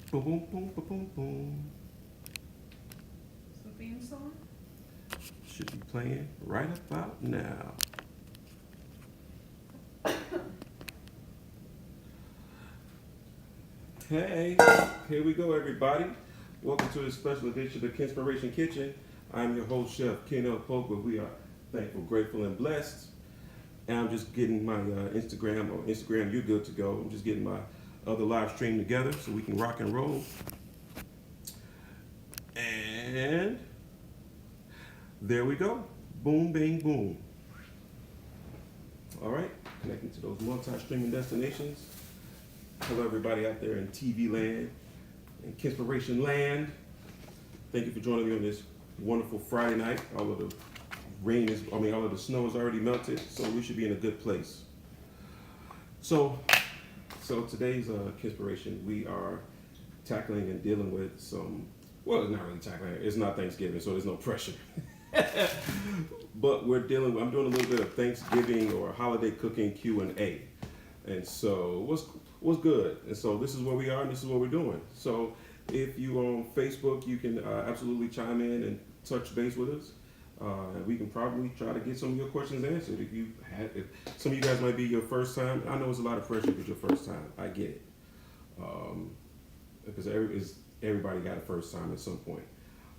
Boom, boom, boom, boom, boom, boom. It's the theme song. Should be playing right about now. Hey, here we go, everybody. Welcome to this special edition of the Kinspiration Kitchen. I'm your host, Chef Ken L. Polk, but we are thankful, grateful, and blessed. And I'm just getting my Instagram, you're good to go. I'm just getting my other live stream together so we can rock and roll. And there we go. Boom, bang, boom. All right, connecting to those multi-streaming destinations. Hello, everybody out there in TV land and Kinspiration land. Thank you for joining me on this wonderful Friday night. All of the all of the snow is already melted, so we should be in a good place. So today's Kinspiration, we are tackling and dealing with well, it's not really tackling. It's not Thanksgiving, so there's no pressure. But I'm doing a little bit of Thanksgiving or holiday cooking Q&A. And so what's good? And so this is where we are and this is what we're doing. So if you are on Facebook, you can absolutely chime in and touch base with us. We can probably try to get some of your questions answered. If some of you guys might be your first time, I know it's a lot of pressure if it's your first time. I get it. Because everybody got a first time at some point.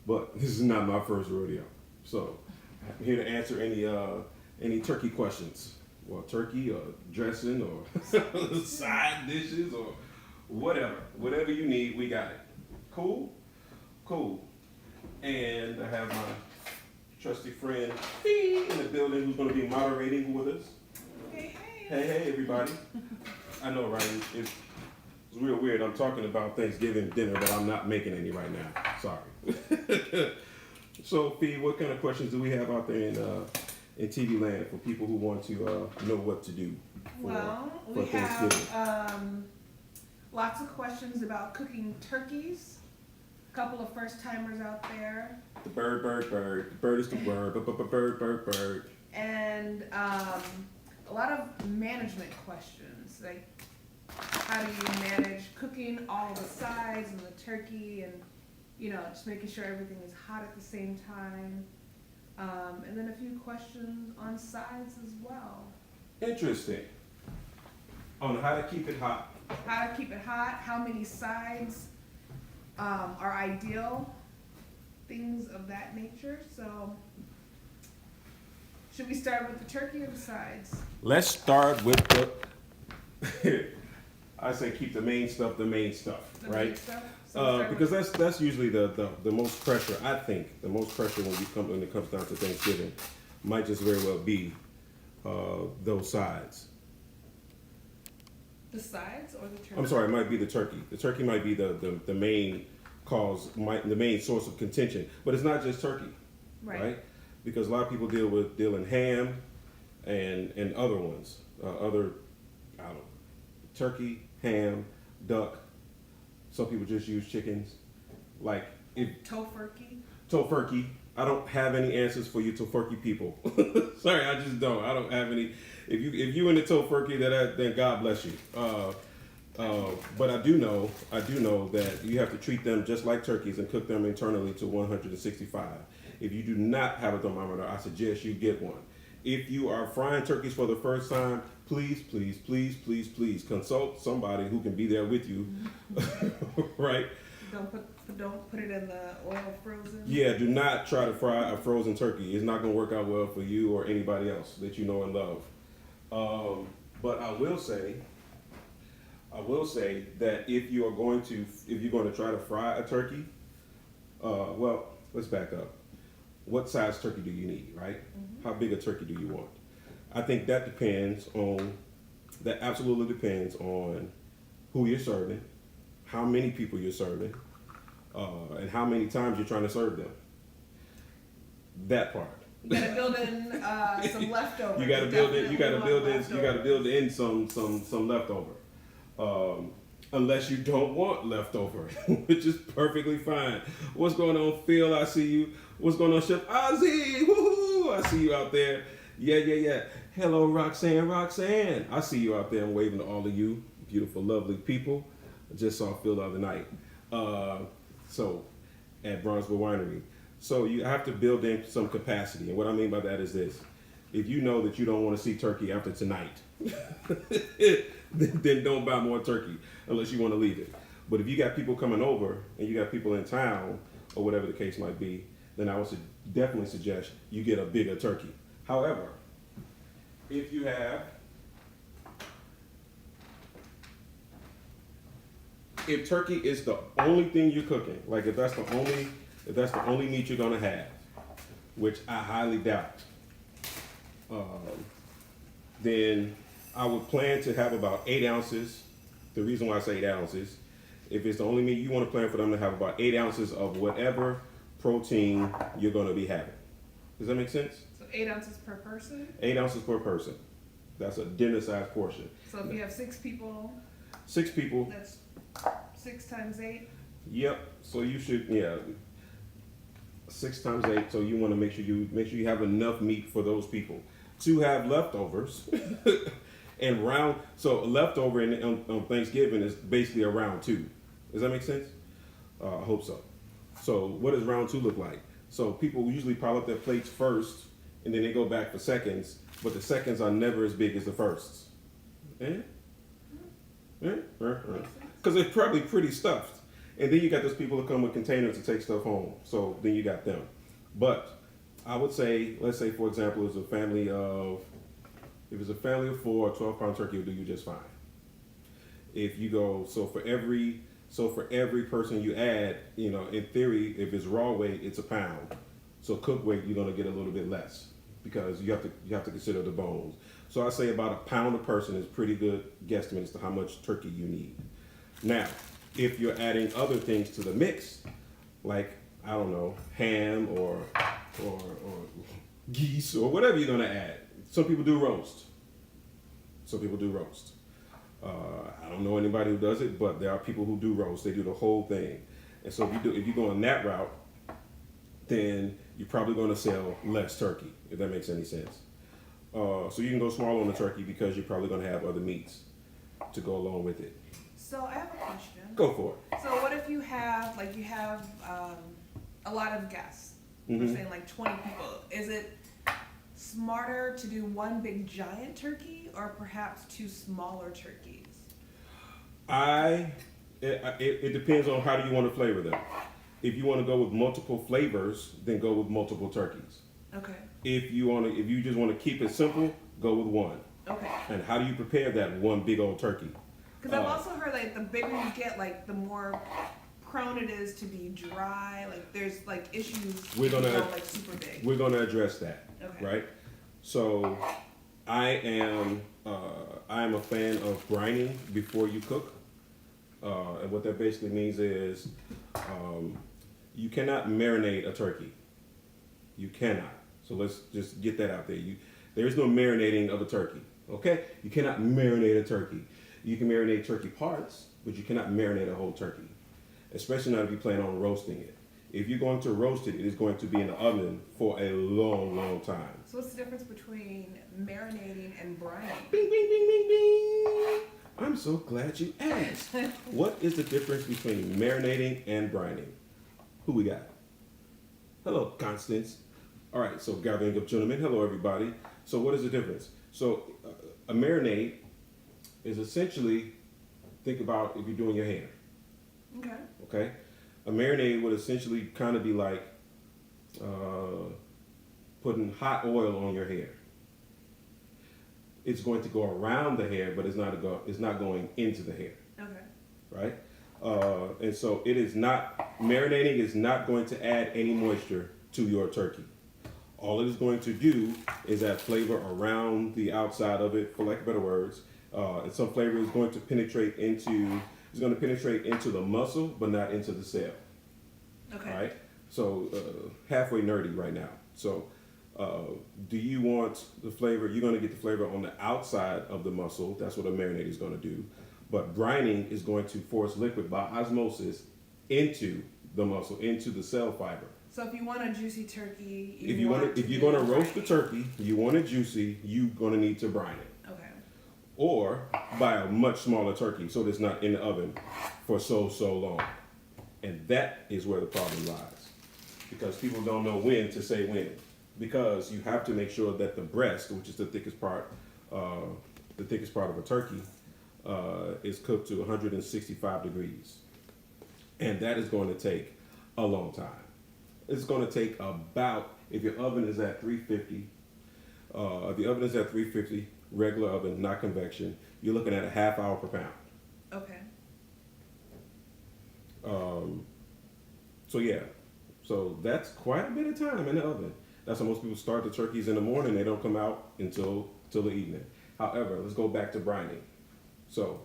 But this is not my first rodeo. So I'm here to answer any turkey questions. Well, turkey or dressing or side dishes or whatever. Whatever you need, we got it. Cool? Cool. And I have my trusty friend Fee in the building who's going to be moderating with us. Hey, Hey, everybody. I know, right? It's real weird. I'm talking about Thanksgiving dinner, but I'm not making any right now. Sorry. So, Fee, what kind of questions do we have out there in TV land for people who want to know what to do for we Thanksgiving? have lots of questions about cooking turkeys. A couple of first timers out there. The bird. The bird is the word. Bird. And a lot of management questions, like how do you manage cooking all the sides and the turkey and, just making sure everything is hot at the same time. And then a few questions on sides as well. Interesting. On how to keep it hot. How to keep it hot, how many sides are ideal, things of that nature. So, should we start with the turkey or the sides? Let's start with the. I say keep the main stuff, right? Main stuff? So Because that's usually the most pressure. I think the most pressure when it comes down to Thanksgiving might just very well be those sides. the sides or the turkey? I'm sorry, it might be the turkey. The turkey might be the main the main source of contention. But it's not just turkey, right? Because a lot of people deal in ham and other ones, turkey, ham, duck. Some people just use chickens. Like tofurkey. I don't have any answers for you tofurkey people. Sorry, I just don't. I don't have any. If you into tofurkey, then God bless you. But I do know that you have to treat them just like turkeys and cook them internally to 165. If you do not have a thermometer, I suggest you get one. If you are frying turkeys for the first time, please consult somebody who can be there with you, right? Don't put it in the oil frozen. Yeah, do not try to fry a frozen turkey. It's not going to work out well for you or anybody else that you know and love. But I will say that if you're going to try to fry a turkey, well, let's back up. What size turkey do you need, right? Mm-hmm. How big a turkey do you want? I think that absolutely depends on who you're serving, how many people you're serving, and how many times you're trying to serve them. That part. You gotta build in some leftover. You gotta build in some leftover. Unless you don't want leftover, which is perfectly fine. What's going on, Phil? I see you. What's going on, Chef Ozzy? Woohoo! I see you out there. Yeah. Hello, Roxanne. I see you out there. I'm waving to all of you, beautiful, lovely people. I just saw Phil the other night. So at Bronzeville Winery. So you have to build in some capacity. And what I mean by that is this. If you know that you don't want to see turkey after tonight, then don't buy more turkey unless you want to leave it. But if you got people coming over and you got people in town or whatever the case might be, then I would definitely suggest you get a bigger turkey. However, if you have, if turkey is the only thing you're cooking, like if that's the only meat you're gonna have, which I highly doubt, then I would plan to have about 8 ounces. The reason why I say 8 ounces, if it's the only meat you want to plan for them to have about 8 ounces of whatever protein you're going to be having. Does that make sense? So 8 ounces per person? 8 ounces per person. That's a dinner-sized portion. So if you have 6 people, 6 people. that's 6 times 8? Yep. So you should, yeah, 6 times 8. So you want to make sure you have enough meat for those people to have leftovers. And so leftover on Thanksgiving is basically a round 2. Does that make sense? I hope so. So what does round 2 look like? So people usually pile up their plates first, and then they go back for seconds, but the seconds are never as big as the firsts. Because they're probably pretty stuffed. And then you got those people that come with containers to take stuff home. So then you got them. But I would say, let's say for example, if it's a family of 4, a 12-pound turkey will do you just fine. If you go, so for every person you add, in theory, if it's raw weight, it's a pound. So cooked weight, you're gonna get a little bit less because you have to consider the bones. So I say about a pound a person is pretty good guesstimate as to how much turkey you need. Now, if you're adding other things to the mix, like I don't know, ham or geese or whatever you're gonna add. Some people do roast. I don't know anybody who does it, but there are people who do roast. They do the whole thing. And so if you go on that route, then you're probably going to sell less turkey, if that makes any sense. So you can go small on the turkey because you're probably going to have other meats to go along with it. So I have a question. Go for it. So what if you have a lot of guests? Mm-hmm. We're saying like 20 people. Is it smarter to do one big giant turkey or perhaps 2 smaller turkeys? It depends on how do you want to flavor them. If you want to go with multiple flavors, then go with multiple turkeys. Okay. If you just want to keep it simple, go with one. Okay. And how do you prepare that one big old turkey? Because I've also heard like the bigger you get, like the more prone it is to be dry. Like there's like issues. We're gonna like super big. We're gonna address that. Okay. Right. So I am a fan of brining before you cook. And what that basically means is you cannot marinate a turkey. You cannot. So let's just get that out there. There is no marinating of a turkey. Okay? You cannot marinate a turkey. You can marinate turkey parts, but you cannot marinate a whole turkey. Especially not if you plan on roasting it. If you're going to roast it, it is going to be in the oven for a long, long time. So what's the difference between marinating and brining? Bing, bing, bing, bing, bing. I'm so glad you asked. What is the difference between marinating and brining? Who we got? Hello, Constance. All right, so gathering of gentlemen. Hello, everybody. So what is the difference? So a marinade is essentially, think about if you're doing your hair. Okay. Okay? A marinade would essentially kind of be like putting hot oil on your hair. It's going to go around the hair, but it's not going into the hair. Okay. Right? And so marinating is not going to add any moisture to your turkey. All it is going to do is add flavor around the outside of it, for lack of better words. And some flavor is going to penetrate into the muscle, but not into the cell. Okay. Right? So halfway nerdy right now. So do you want the flavor? You're going to get the flavor on the outside of the muscle. That's what a marinade is going to do. But brining is going to force liquid by osmosis into the muscle, into the cell fiber. So if you want a juicy turkey, if you're going to roast the turkey, you want it juicy, you're going to need to brine it. Okay. Or buy a much smaller turkey so that it's not in the oven for so long. And that is where the problem lies. Because people don't know when to say when. Because you have to make sure that the breast, which is the thickest part of a turkey, is cooked to 165 degrees. And that is going to take a long time. It's going to take about, if your oven is at 350, regular oven, not convection, you're looking at a half hour per pound. Okay. So yeah, so that's quite a bit of time in the oven. That's how most people start the turkeys in the morning. They don't come out until the evening. However, let's go back to brining. So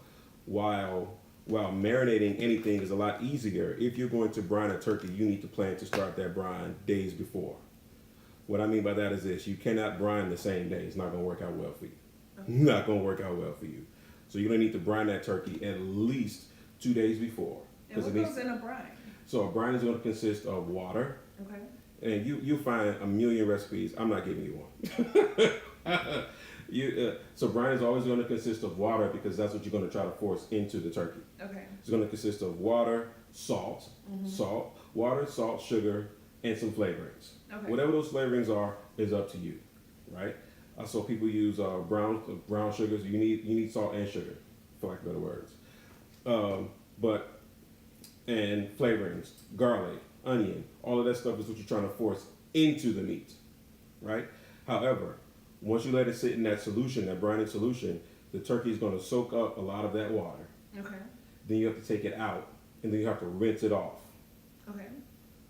while marinating anything is a lot easier, if you're going to brine a turkey, you need to plan to start that brine days before. What I mean by that is this: you cannot brine the same day. It's not going to work out well for you. Okay. Not going to work out well for you. So you're going to need to brine that turkey at least 2 days before. And what goes in a brine? So a brine is going to consist of water. Okay. And you'll find a million recipes. I'm not giving you one. So brine is always going to consist of water because that's what you're going to try to force into the turkey. Okay. It's going to consist of water, salt, water, salt, sugar, and some flavorings. Okay. Whatever those flavorings are is up to you, right? So people use brown sugars. You need salt and sugar, for lack of better words. And flavorings, garlic, onion, all of that stuff is what you're trying to force into the meat, right? However, once you let it sit in that solution, that brining solution, the turkey is going to soak up a lot of that water. Okay. Then you have to take it out, and then you have to rinse it off. Okay.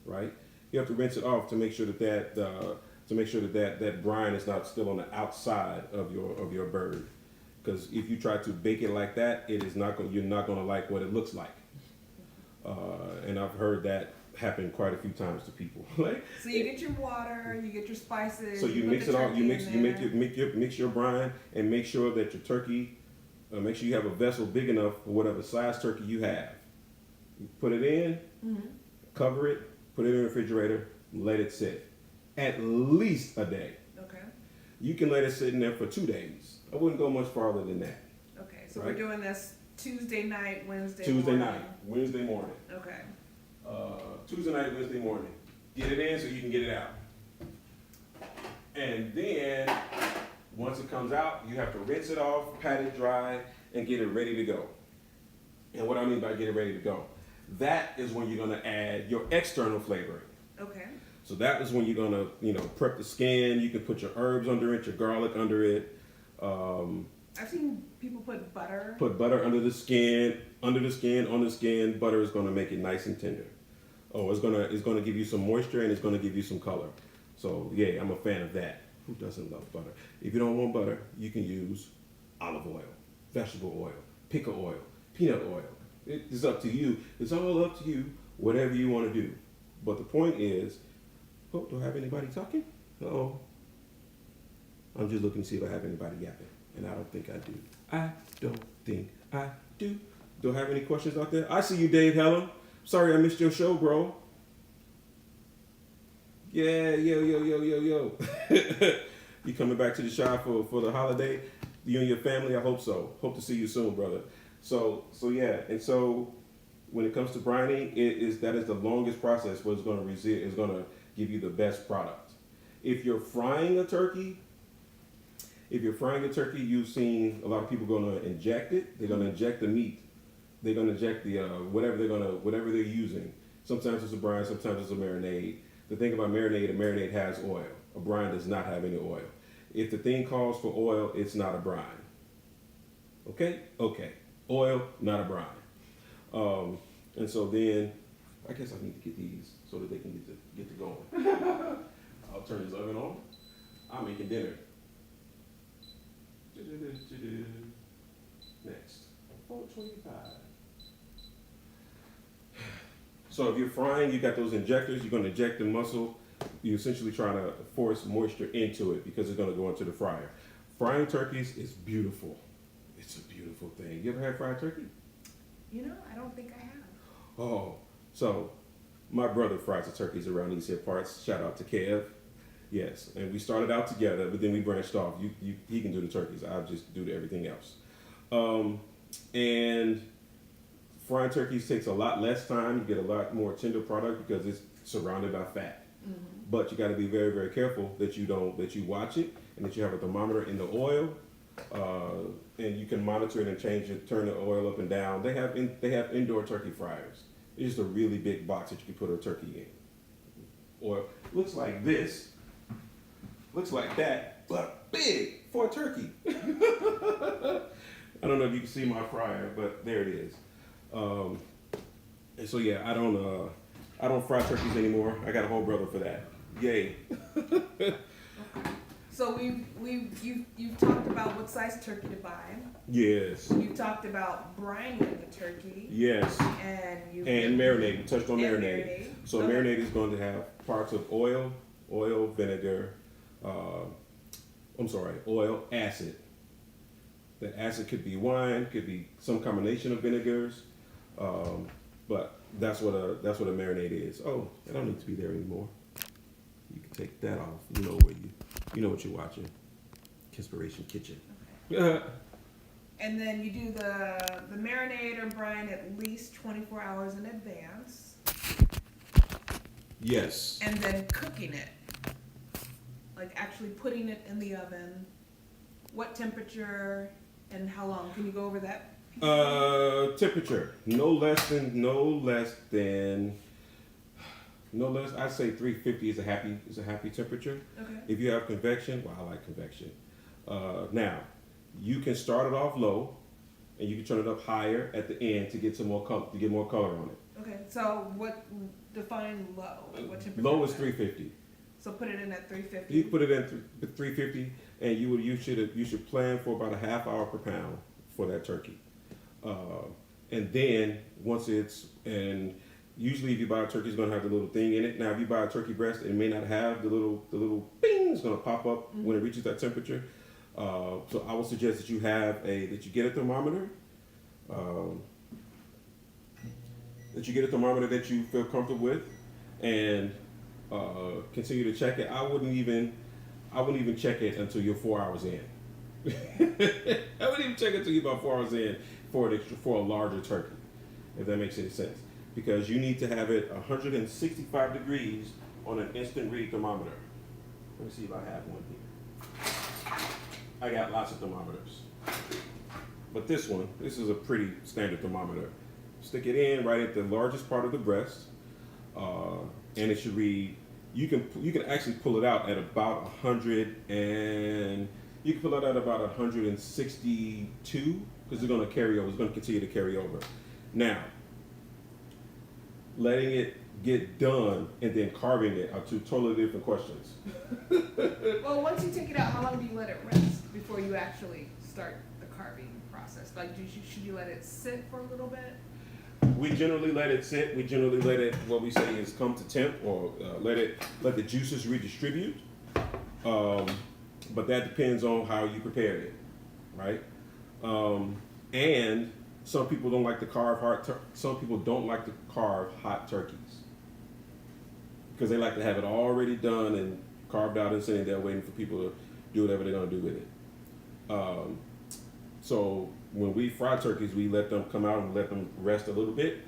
Right? You have to rinse it off to make sure that that brine is not still on the outside of your bird. Because if you try to bake it like that, you're not going to like what it looks like. And I've heard that happen quite a few times to people. So you get your water, you get your spices. So you mix it all. You mix your brine, and make sure that your turkey. Make sure you have a vessel big enough for whatever size turkey you have. You put it in, cover it, put it in the refrigerator, let it sit. At least a day. Okay. You can let it sit in there for 2 days. I wouldn't go much farther than that. Okay, so we're doing this Tuesday night, Wednesday morning. Okay. Tuesday night, Wednesday morning. Get it in so you can get it out. And then, once it comes out, you have to rinse it off, pat it dry, and get it ready to go. And what I mean by get it ready to go, that is when you're going to add your external flavoring. Okay. So that is when you're going to, prep the skin. You can put your herbs under it, your garlic under it. I've seen people put butter. Put butter under the skin, on the skin. Butter is going to make it nice and tender. Oh, it's gonna give you some moisture and it's going to give you some color. So yeah, I'm a fan of that. Who doesn't love butter? If you don't want butter, you can use olive oil, vegetable oil, pickle oil, peanut oil. It's up to you. It's all up to you, whatever you want to do. But the point is, oh, do I have anybody talking? Uh-oh. I'm just looking to see if I have anybody yapping. And I don't think I do. I don't think I do. Do I have any questions out there? I see you, Dave Helen. Sorry I missed your show, bro. Yeah, yo. You coming back to the shop for the holiday? You and your family? I hope so. Hope to see you soon, brother. So yeah. And so when it comes to brining, that is the longest process, but it's going to give you the best product. If you're frying a turkey, you've seen a lot of people going to inject it. They're going to inject the meat. They're going to inject the whatever they're using. Sometimes it's a brine, sometimes it's a marinade. The thing about marinade, a marinade has oil. A brine does not have any oil. If the thing calls for oil, it's not a brine. Okay. Oil, not a brine. And so then, I guess I need to get these so that they can get to going. I'll turn this oven on. I'm making dinner. Next, 425. So if you're frying, you got those injectors. You're going to inject the muscle. You're essentially trying to force moisture into it because it's going to go into the fryer. Frying turkeys is beautiful. It's a beautiful thing. You ever had fried turkey? I don't think I have. Oh, so my brother fries the turkeys around these here parts. Shout out to Kev. Yes, and we started out together, but then we branched off. He can do the turkeys. I'll just do everything else. And frying turkeys takes a lot less time. You get a lot more tender product because it's surrounded by fat. But you got to be very, very careful that you watch it and that you have a thermometer in the oil, and you can monitor it and change it, turn the oil up and down. They have indoor turkey fryers. It's just a really big box that you can put a turkey in. Or looks like this, looks like that, but big for a turkey. I don't know if you can see my fryer, but there it is. And so yeah, I don't fry turkeys anymore. I got a whole brother for that. Yay. So you've talked about what size turkey to buy. Yes. You've talked about brining the turkey. Yes. And marinade. We touched on marinade. So okay. marinade is going to have parts of oil, vinegar, oil, acid. That acid could be wine, could be some combination of vinegars, but that's what a marinade is. Oh, I don't need to be there anymore. You can take that off. You know what you're watching. Conspiration Kitchen. Okay. And then you do the marinade or brine at least 24 hours in advance. Yes. And then cooking it, like actually putting it in the oven. What temperature and how long? Can you go over that? Temperature no less. I'd say 350 is a happy temperature. Okay. If you have convection, well, I like convection. Now, you can start it off low, and you can turn it up higher at the end to get more color on it. Okay. So what? Define low. What temperature? Low is 350. So put it in at 350. You put it in 350, and you should plan for about a half hour per pound for that turkey. And then usually if you buy a turkey, it's gonna have the little thing in it. Now, if you buy a turkey breast, it may not have the little bing. It's gonna pop up when it reaches that temperature. So I would suggest that you get a thermometer. That you get a thermometer that you feel comfortable with, and continue to check it. I wouldn't even check it until you're 4 hours in. I wouldn't even check it until you're about 4 hours in for a larger turkey, if that makes any sense. Because you need to have it 165 degrees on an instant read thermometer. Let me see if I have one here. I got lots of thermometers, but this is a pretty standard thermometer. Stick it in right at the largest part of the breast, and it should read. You can actually pull it out at about 100, and you can pull it out at about 162 because it's going to carry over. It's going to continue to carry over. Now, letting it get done and then carving it are two totally different questions. Well, once you take it out, how long do you let it rest before you actually start the carving process? Like, should you let it sit for a little bit? We generally let it sit. We generally let it, what we say is come to temp, or let the juices redistribute. But that depends on how you prepared it, right? And some people don't like to carve hot turkeys because they like to have it already done and carved out and sitting there waiting for people to do whatever they're gonna do with it. So when we fry turkeys, we let them come out and let them rest a little bit,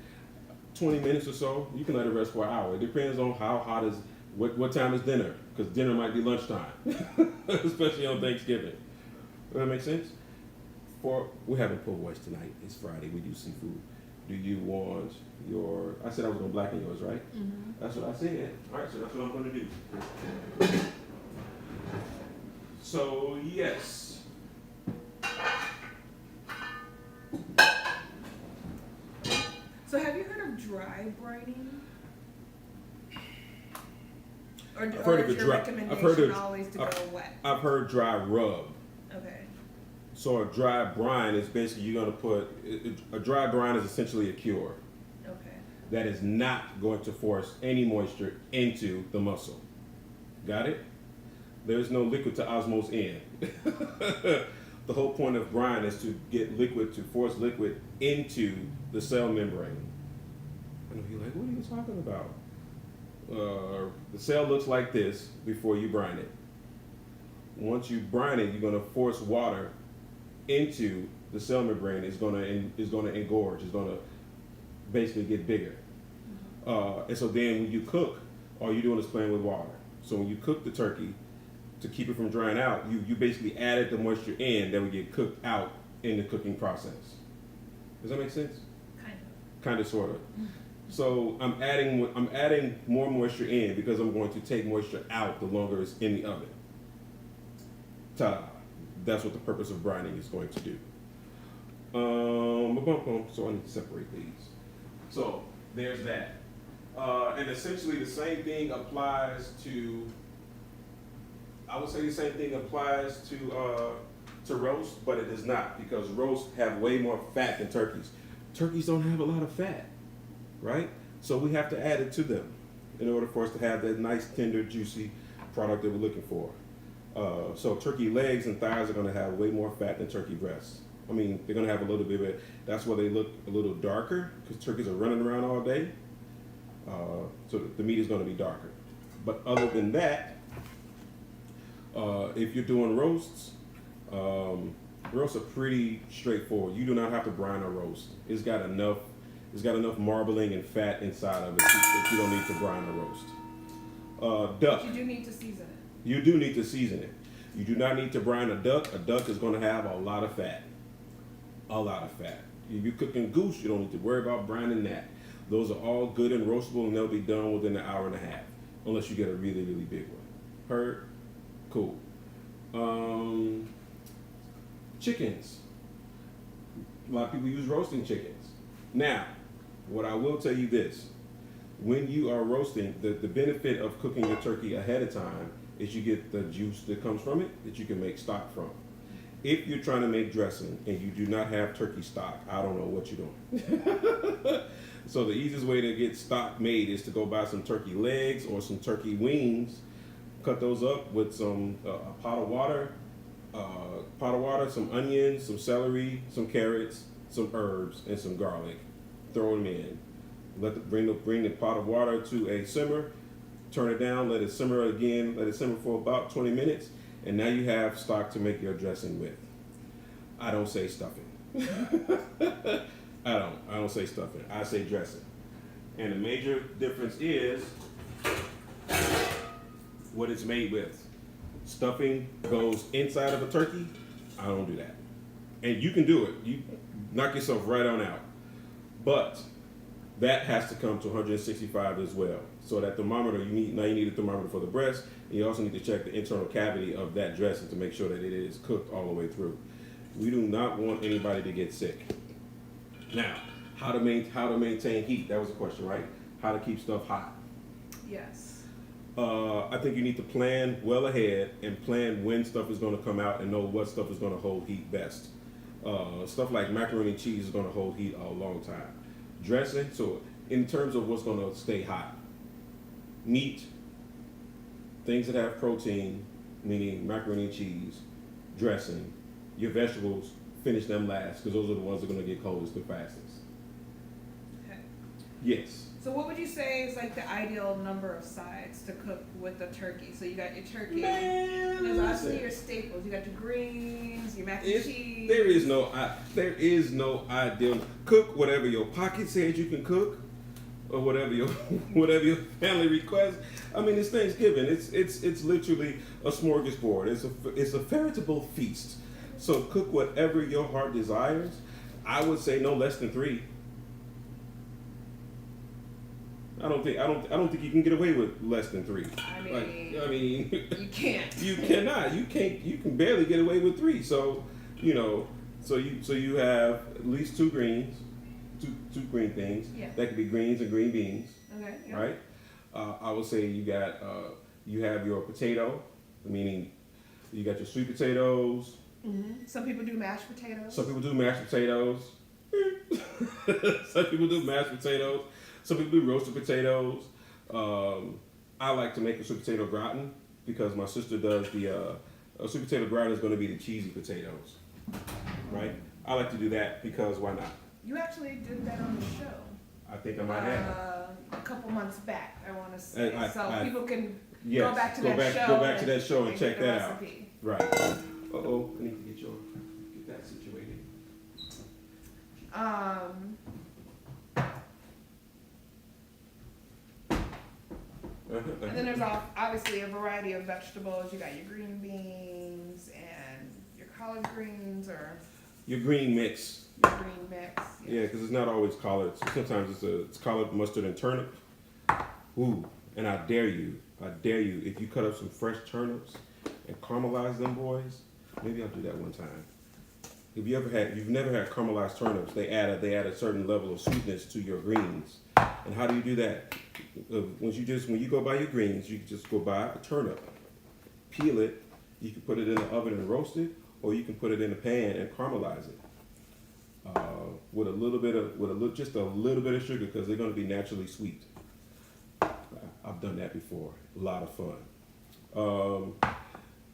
20 minutes or so. You can let it rest for an hour. It depends on how hot what time is dinner, because dinner might be lunchtime, especially on Thanksgiving. Does that make sense? We're having po' boys tonight. It's Friday. We do seafood. Do you want I said I was going to blacken yours, right? Mm-hmm. That's what I said. All right, so that's what I'm going to do. So, yes. So have you heard of dry brining? Or is your recommendation always to go wet? I've heard dry rub. Okay. So a dry brine is basically you're going to put, a dry brine is essentially a cure. Okay. That is not going to force any moisture into the muscle. Got it? There's no liquid to osmose in. The whole point of brine is to get to force liquid into the cell membrane. I know you're like, what are you talking about? The cell looks like this before you brine it. Once you brine it, you're going to force water into the cell membrane. It's going to engorge. It's going to basically get bigger. And so then when you cook, all you're doing is playing with water. So when you cook the turkey, to keep it from drying out, you basically added the moisture in that would get cooked out in the cooking process. Does that make sense? Kind of, sort of. So I'm adding more moisture in because I'm going to take moisture out the longer it's in the oven. Ta-da! That's what the purpose of brining is going to do. So I need to separate these. So there's that. And essentially the same thing applies to, I would say the same thing applies to roast, but it does not, because roasts have way more fat than turkeys. Turkeys don't have a lot of fat, right? So we have to add it to them in order for us to have that nice, tender, juicy product that we're looking for. So turkey legs and thighs are going to have way more fat than turkey breasts. I mean, they're going to have a little bit of it. That's why they look a little darker, because turkeys are running around all day. So the meat is going to be darker. But other than that, if you're doing roasts, roasts are pretty straightforward. You do not have to brine a roast. It's got enough marbling and fat inside of it that you don't need to brine a roast. Duck. But you do need to season it. You do need to season it. You do not need to brine a duck. A duck is going to have a lot of fat. A lot of fat. If you're cooking goose, you don't need to worry about brining that. Those are all good and roastable, and they'll be done within an hour and a half, unless you get a really, really big one. Heard? Cool. Chickens. A lot of people use roasting chickens. Now, what I will tell you this. When you are roasting, the benefit of cooking your turkey ahead of time is you get the juice that comes from it that you can make stock from. If you're trying to make dressing and you do not have turkey stock, I don't know what you're doing. So the easiest way to get stock made is to go buy some turkey legs or some turkey wings, cut those up with some a pot of water, some onions, some celery, some carrots, some herbs, and some garlic. Throw them in. Bring the pot of water to a simmer. Turn it down. Let it simmer again. Let it simmer for about 20 minutes, and now you have stock to make your dressing with. I don't say stuffing. I don't say stuffing. I say dressing. And the major difference is what it's made with. Stuffing goes inside of a turkey. I don't do that. And you can do it. You knock yourself right on out. But that has to come to 165 as well. So that thermometer, you need a thermometer for the breast, and you also need to check the internal cavity of that dressing to make sure that it is cooked all the way through. We do not want anybody to get sick. Now, how to maintain heat? That was the question, right? How to keep stuff hot? Yes. I think you need to plan well ahead and plan when stuff is going to come out and know what stuff is going to hold heat best. Stuff like macaroni and cheese is going to hold heat a long time. Dressing, so in terms of what's going to stay hot, meat, things that have protein, meaning macaroni and cheese, dressing, your vegetables, finish them last, because those are the ones that are going to get coldest the fastest. Okay. Yes. So what would you say is like the ideal number of sides to cook with the turkey? So you got your turkey. Man, there's obviously your staples. You got your greens, your mac and cheese. There is no ideal. Cook whatever your pocket says you can cook, or whatever your family requests. I mean, it's Thanksgiving. It's literally a smorgasbord. It's a veritable feast. So cook whatever your heart desires. I would say no less than 3. I don't think you can get away with less than 3. I mean, you can't. You cannot. You can barely get away with 3. So, so you have at least 2 greens, two green things. Yeah. That could be greens and green beans. Okay. Yeah. Right. I would say you have your potato, meaning you got your sweet potatoes. Mm-hmm. Some people do mashed potatoes. Some people do mashed potatoes. Some people do mashed potatoes. Some people do roasted potatoes. I like to make a sweet potato gratin because my sister does a sweet potato gratin is going to be the cheesy potatoes, right? I like to do that because why not? You actually did that on the show. I think I might have. A couple months back, I want to say. People can yes, go back to that show and check that out. recipe. Right. Uh-oh, I need to get that situated. And then there's obviously a variety of vegetables. You got your green beans and your collard greens or Your green mix. your green mix. Yeah, because it's not always collard. Sometimes it's collard, mustard, and turnip. Ooh, and I dare you, if you cut up some fresh turnips and caramelize them boys, maybe I'll do that one time. If you've never had caramelized turnips, they add a certain level of sweetness to your greens. And how do you do that? When you go buy your greens, you can just go buy a turnip, peel it. You can put it in the oven and roast it, or you can put it in a pan and caramelize it with just a little bit of sugar because they're going to be naturally sweet. I've done that before. A lot of fun.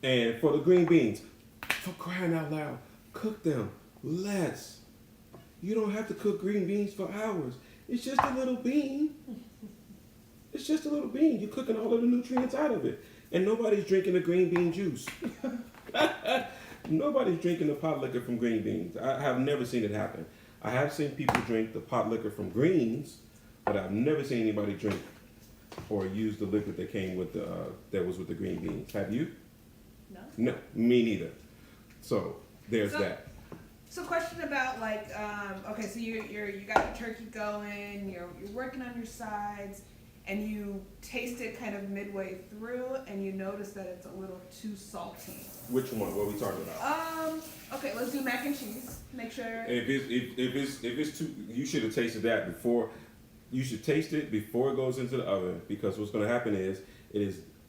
And for the green beans, for crying out loud, cook them less. You don't have to cook green beans for hours. It's just a little bean. It's just a little bean. You're cooking all of the nutrients out of it. And nobody's drinking the green bean juice. Nobody's drinking the pot liquor from green beans. I have never seen it happen. I have seen people drink the pot liquor from greens, but I've never seen anybody drink or use the liquid that came with that was with the green beans. Have you? No. No, me neither. So there's that. So question about okay, so you got your turkey going, you're working on your sides, and you taste it kind of midway through, and you notice that it's a little too salty. Which one? What are we talking about? Okay, let's do mac and cheese. Make sure. If it's too, you should have tasted that before. You should taste it before it goes into the oven, because what's going to happen is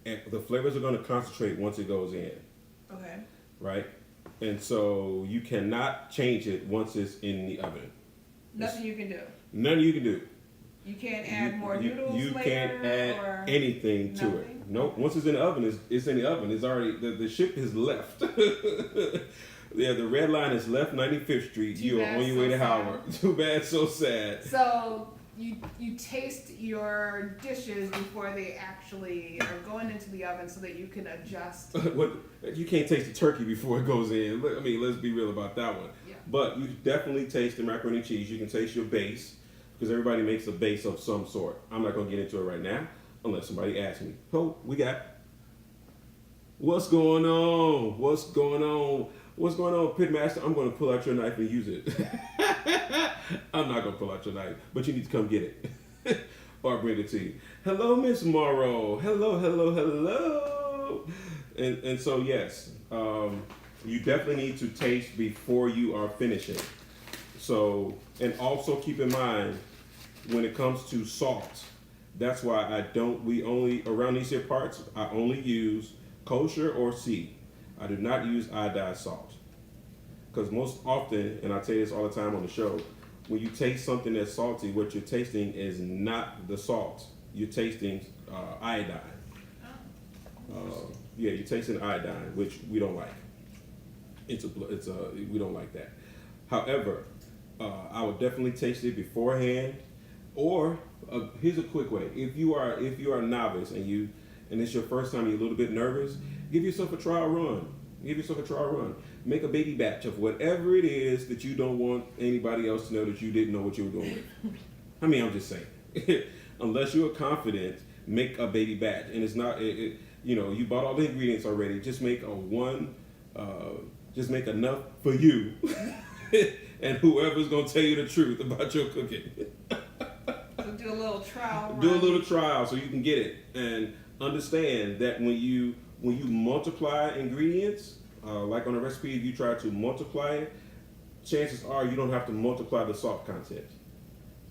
the flavors are going to concentrate once it goes in. Okay. Right, and so you cannot change it once it's in the oven. Nothing you can do. Nothing you can do. You can't add more noodles You later, can't add or anything to it. nothing? Nope. Once it's in the oven, it's in the oven. It's already, the ship is left. Yeah, the red line is left 95th Street. Too You are bad, on your so way to sad. Howard. Too bad, so sad. So you taste your dishes before they actually are going into the oven, so that you can adjust. You can't taste the turkey before it goes in. I mean, let's be real about that one. Yeah. But you definitely taste the macaroni and cheese. You can taste your base, because everybody makes a base of some sort. I'm not going to get into it right now unless somebody asks me. Oh, we got. What's going on? What's going on? What's going on, Pitmaster? I'm going to pull out your knife and use it. I'm not going to pull out your knife, but you need to come get it. Or bring it to you. Hello, Miss Morrow. Hello, hello, hello. And so, yes, you definitely need to taste before you are finishing. So, and also keep in mind, when it comes to salt, that's why around these here parts, I only use kosher or C. I do not use iodized salt. Because most often, and I tell you this all the time on the show, when you taste something that's salty, what you're tasting is not the salt. You're tasting iodine. Yeah, you're tasting iodine, which we don't like. We don't like that. However, I would definitely taste it beforehand. Or here's a quick way: if you are a novice and it's your first time, you're a little bit nervous, give yourself a trial run. Make a baby batch of whatever it is that you don't want anybody else to know that you didn't know what you were doing with. I mean, I'm just saying. Unless you are confident, make a baby batch, and it's not. You bought all the ingredients already. Just make just make enough for you, and whoever's gonna tell you the truth about your cooking. So do a little trial. Do a little trial so you can get it, and understand that when you multiply ingredients, like on a recipe, if you try to multiply it, chances are you don't have to multiply the salt content.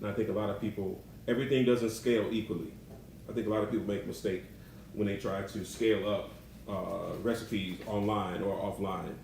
And I think a lot of people, everything doesn't scale equally. I think a lot of people make a mistake when they try to scale up recipes online or offline.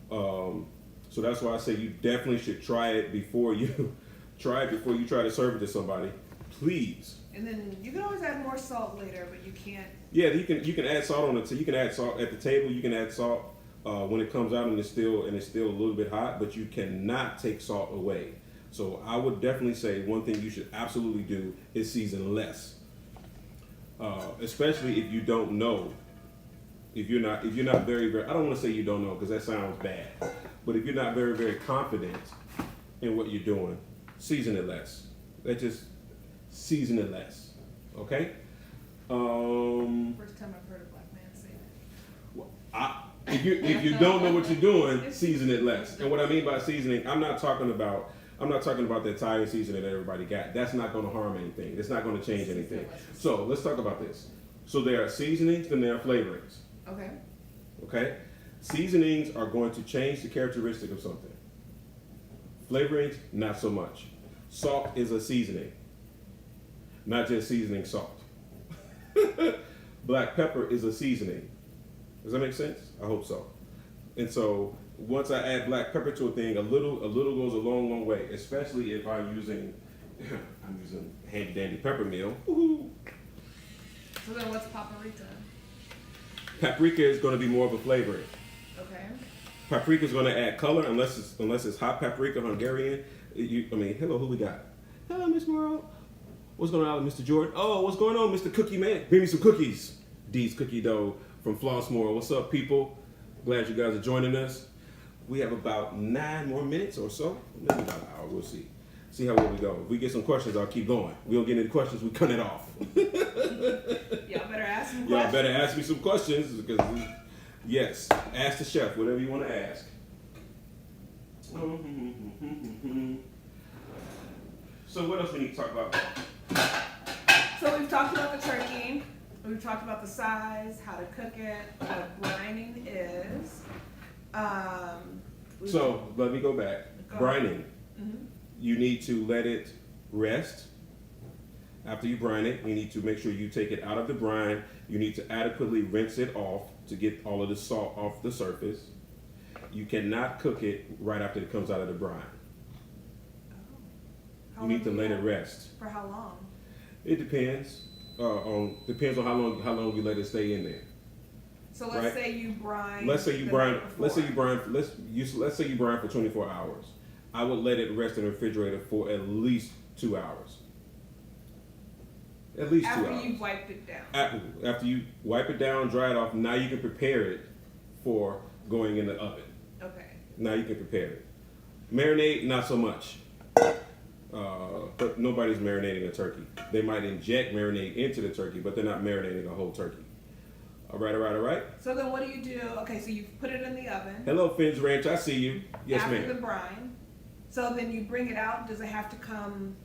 So that's why I say you definitely should try it before you try to serve it to somebody, please. And then you can always add more salt later, but you can't. Yeah, you can add salt on it. So you can add salt at the table. You can add salt when it comes out and it's still a little bit hot, but you cannot take salt away. So I would definitely say one thing you should absolutely do is season less, especially if you don't know. If you're not very, very, I don't want to say you don't know because that sounds bad, but if you're not very, very confident in what you're doing, season it less. Just season it less, okay? First time I've heard a black man say that. If you don't know what you're doing, season it less. And what I mean by seasoning, I'm not talking about the Italian seasoning that everybody got. That's not going to harm anything. It's not going to change anything. So let's talk about this. So there are seasonings and there are flavorings. Okay. Okay? Seasonings are going to change the characteristic of something. Flavorings, not so much. Salt is a seasoning, not just seasoning salt. Black pepper is a seasoning. Does that make sense? I hope so. And so once I add black pepper to a thing, a little goes a long way, especially if I'm using handy dandy pepper meal. Woo-hoo. So then what's paprika? Paprika is going to be more of a flavoring. Okay. Paprika is going to add color unless it's hot paprika, Hungarian. Hello, who we got? Hello, Miss Morrow. What's going on, Mr. Jordan? Oh, what's going on, Mr. Cookie Man? Bring me some cookies. D's Cookie Dough from Flossmoor. What's up, people? Glad you guys are joining us. We have about 9 more minutes or so. Maybe about an hour. We'll see. See how well we go. If we get some questions, I'll keep going. We don't get any questions, we cut it off. Y'all better ask some questions. Y'all better ask me some questions because, yes, ask the chef whatever you want to ask. So what else we need to talk about? So we've talked about the turkey. We've talked about the size, how to cook it, what brining is. So let me go back. Brining. Mm-hmm. You need to let it rest. After you brine it, you need to make sure you take it out of the brine. You need to adequately rinse it off to get all of the salt off the surface. You cannot cook it right after it comes out of the brine. You need to let it rest. For how long? It depends. Depends on how long you let it stay in there. So let's say you brine. Let's say you brine for 24 hours. I would let it rest in the refrigerator for at least 2 hours. At least 2 hours. After you've wiped it down. After you wipe it down, dry it off, now you can prepare it for going in the oven. Okay. Now you can prepare it. Marinade, not so much. But nobody's marinating a turkey. They might inject marinade into the turkey, but they're not marinating a whole turkey. All right. So then what do you do? Okay, so you put it in the oven. Hello, Finn's Ranch. I see you. Yes, ma'am. After the brine. So then you bring it out. Does it have to come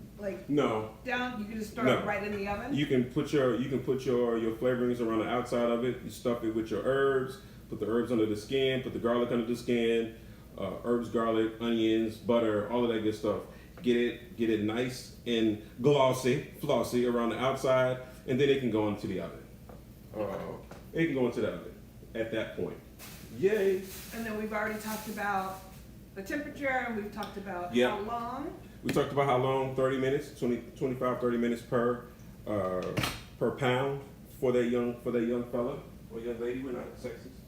No. down? You can just throw it right in the oven? You can put your flavorings around the outside of it. You stuff it with your herbs. Put the herbs under the skin. Put the garlic under the skin. Herbs, garlic, onions, butter, all of that good stuff. Get it nice and flossy around the outside, and then it can go into the oven. It can go into the oven at that point. Yay! And then we've already talked about the temperature, and we've talked about how long. We talked about how long, 30 minutes, 25, 30 minutes per pound for that young fella or young lady. We're not sexist.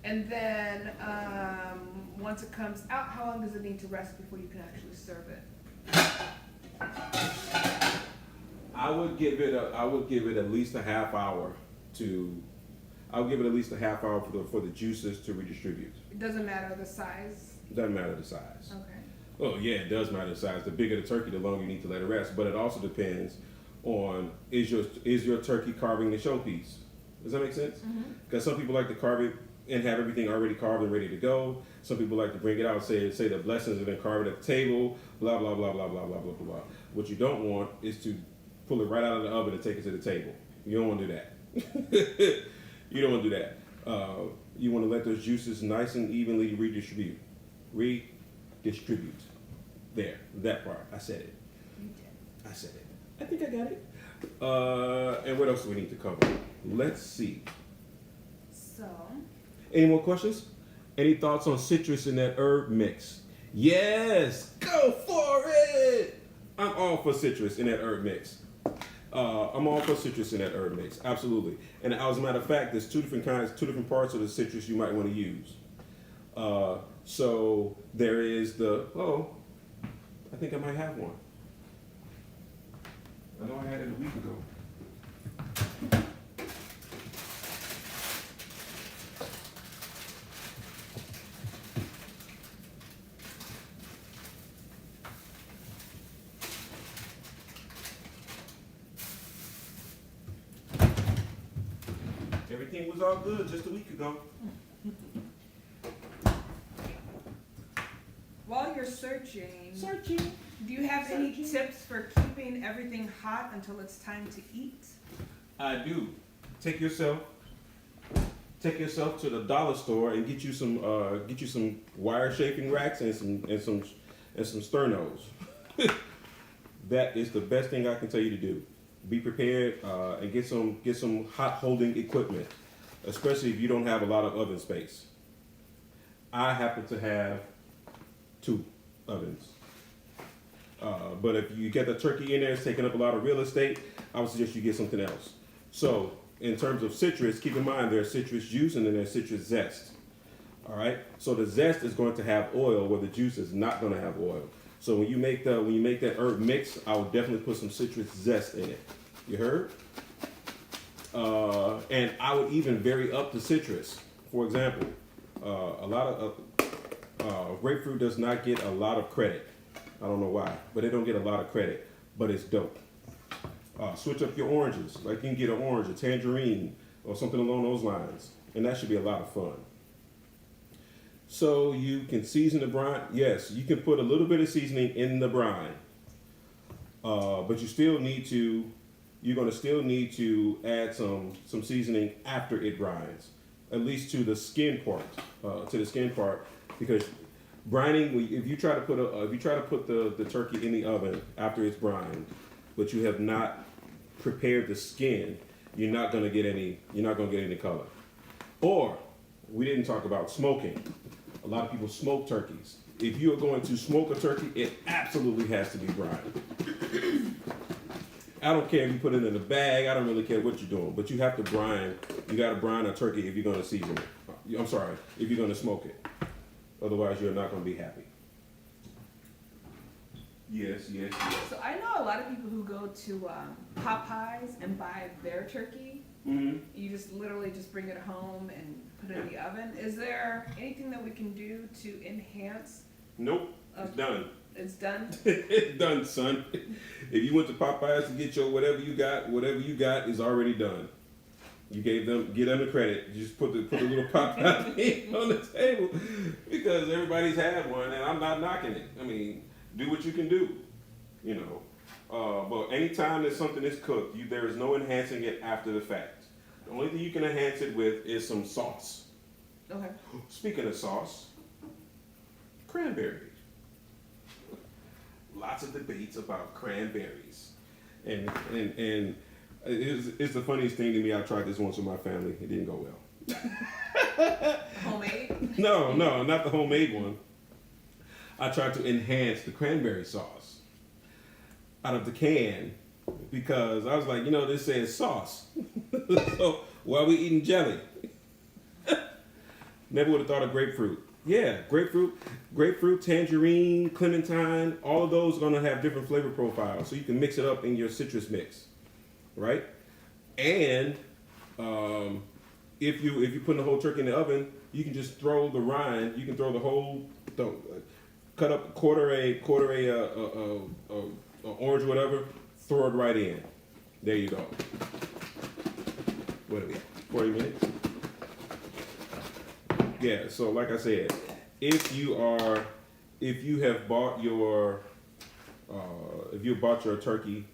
And then once it comes out, how long does it need to rest before you can actually serve it? I would give it at least a half hour for the juices to redistribute. It doesn't matter the size? It doesn't matter the size. Okay. Oh yeah, it does matter the size. The bigger the turkey, the longer you need to let it rest. But it also depends on is your turkey carving the showpiece? Does that make sense? Because some people like to carve it and have everything already carved and ready to go. Some people like to bring it out and say the blessings and then carve it at the table, blah, blah, blah, blah, blah, blah, blah, blah. What you don't want is to pull it right out of the oven and take it to the table. You don't want to do that. You don't want to do that. You want to let those juices nice and evenly redistribute. There, that part. I said it. You did. I said it. I think I got it. And what else do we need to cover? Let's see. So. Any more questions? Any thoughts on citrus in that herb mix? Yes! Go for it! I'm all for citrus in that herb mix. Absolutely. And as a matter of fact, there's two different parts of the citrus you might want to use. So there is I think I might have one. I know I had it a week ago. everything was all good just a week ago. While you're searching, do you have any tips for keeping everything hot until it's time to eat? I do. Take yourself to the dollar store and get you some wire shaping racks and some sternos. That is the best thing I can tell you to do. Be prepared and get some hot holding equipment, especially if you don't have a lot of oven space. I happen to have 2 ovens. But if you get the turkey in there, it's taking up a lot of real estate, I would suggest you get something else. So, in terms of citrus, keep in mind there's citrus juice and then there's citrus zest. All right? So the zest is going to have oil where the juice is not going to have oil. So when you make that herb mix, I would definitely put some citrus zest in it. You heard? And I would even vary up the citrus. For example, a lot of grapefruit does not get a lot of credit. I don't know why, but it don't get a lot of credit. But it's dope. Switch up your oranges. Like you can get an orange, a tangerine, or something along those lines, and that should be a lot of fun. So you can season the brine. Yes, you can put a little bit of seasoning in the brine, but you're going to still need to add some seasoning after it brines, at least to the skin part, because brining. If you try to put the turkey in the oven after it's brined, but you have not prepared the skin, you're not going to get any color. Or we didn't talk about smoking. A lot of people smoke turkeys. If you are going to smoke a turkey, it absolutely has to be brined. I don't care if you put it in a bag. I don't really care what you're doing, but you have to brine. You got to brine a turkey if you're going to season it. I'm sorry, if you're going to smoke it. Otherwise, you're not going to be happy. Yes. So I know a lot of people who go to Popeyes and buy their turkey. Mm-hmm. You just literally just bring it home and put it in the oven. Is there anything that we can do to enhance? Nope. It's done. It's done? It's done, son. If you went to Popeyes to get your whatever you got is already done. You give them the credit. You just put the little Popeye thing on the table because everybody's had one, and I'm not knocking it. I mean, do what you can do, you know. But anytime that something is cooked, there is no enhancing it after the fact. The only thing you can enhance it with is some sauce. Okay. Speaking of sauce, cranberries. Lots of debates about cranberries, and it's the funniest thing to me. I tried this once with my family. It didn't go well. Homemade? No, not the homemade one. I tried to enhance the cranberry sauce out of the can because I was like, this says sauce. So why are we eating jelly? Never would have thought of grapefruit. Yeah, grapefruit, tangerine, clementine, all of those are going to have different flavor profiles. So you can mix it up in your citrus mix, right? And if you put the whole turkey in the oven, you can just throw the rind. You can throw the whole, cut up quarter a orange or whatever, throw it right in. There you go. What are we at? 40 minutes? Yeah, so like I said, if you have bought your turkey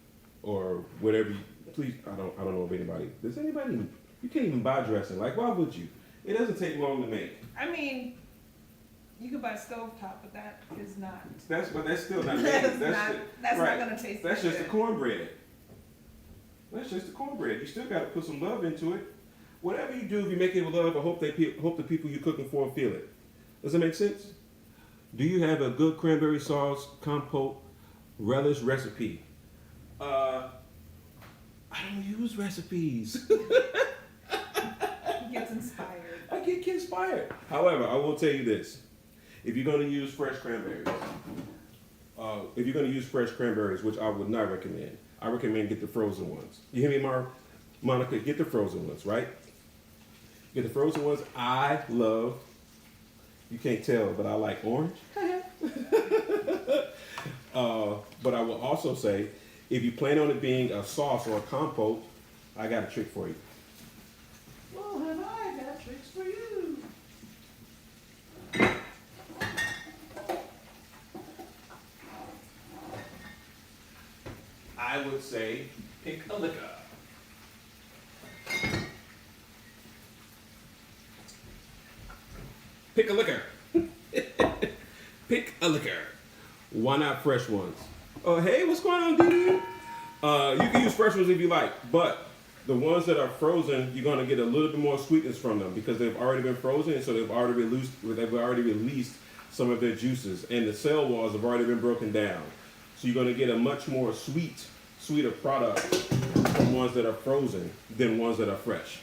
or whatever, please, I don't know if anybody, you can't even buy dressing. Like, why would you? It doesn't take long to make. I mean, you could buy stovetop, but that is not. That's still not made. That's right. not gonna taste. That's good. just the cornbread. That's just the cornbread. You still got to put some love into it. Whatever you do, if you make it with love, I hope the people you're cooking for feel it. Does that make sense? Do you have a good cranberry sauce, compote, relish recipe? I don't use recipes. He gets inspired. I get inspired. However, I will tell you this. If you're going to use fresh cranberries, which I would not recommend, I recommend get the frozen ones. You hear me, Monica? Get the frozen ones, right? Get the frozen ones. I love, you can't tell, but I like orange. But I will also say, if you plan on it being a sauce or a compote, I got a trick for you. Well, honey. I would say pick a liquor. Pick a liquor. Pick a liquor. Why not fresh ones? Hey, what's going on, Dee? You can use fresh ones if you like, but the ones that are frozen, you're gonna get a little bit more sweetness from them because they've already been frozen, and so they've already released some of their juices, and the cell walls have already been broken down. So you're gonna get a much more sweeter product from ones that are frozen than ones that are fresh.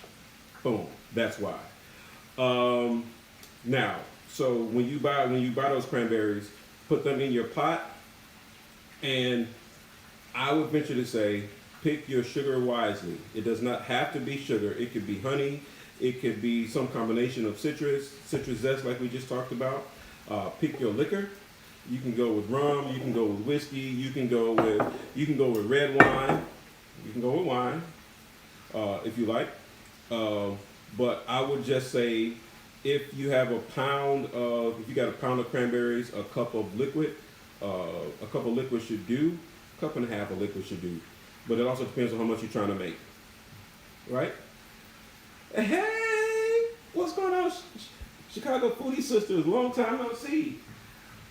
Boom. That's why. Now, so when you buy those cranberries, put them in your pot, and I would venture to say, pick your sugar wisely. It does not have to be sugar. It could be honey. It could be some combination of citrus zest, like we just talked about. Pick your liquor. You can go with rum. You can go with whiskey. You can go with red wine. You can go with wine if you like. But I would just say, if you got a pound of cranberries, a cup of liquid should do. A cup and a half of liquid should do. But it also depends on how much you're trying to make. Right? Hey, what's going on, Chicago Foodie Sisters? Long time no see.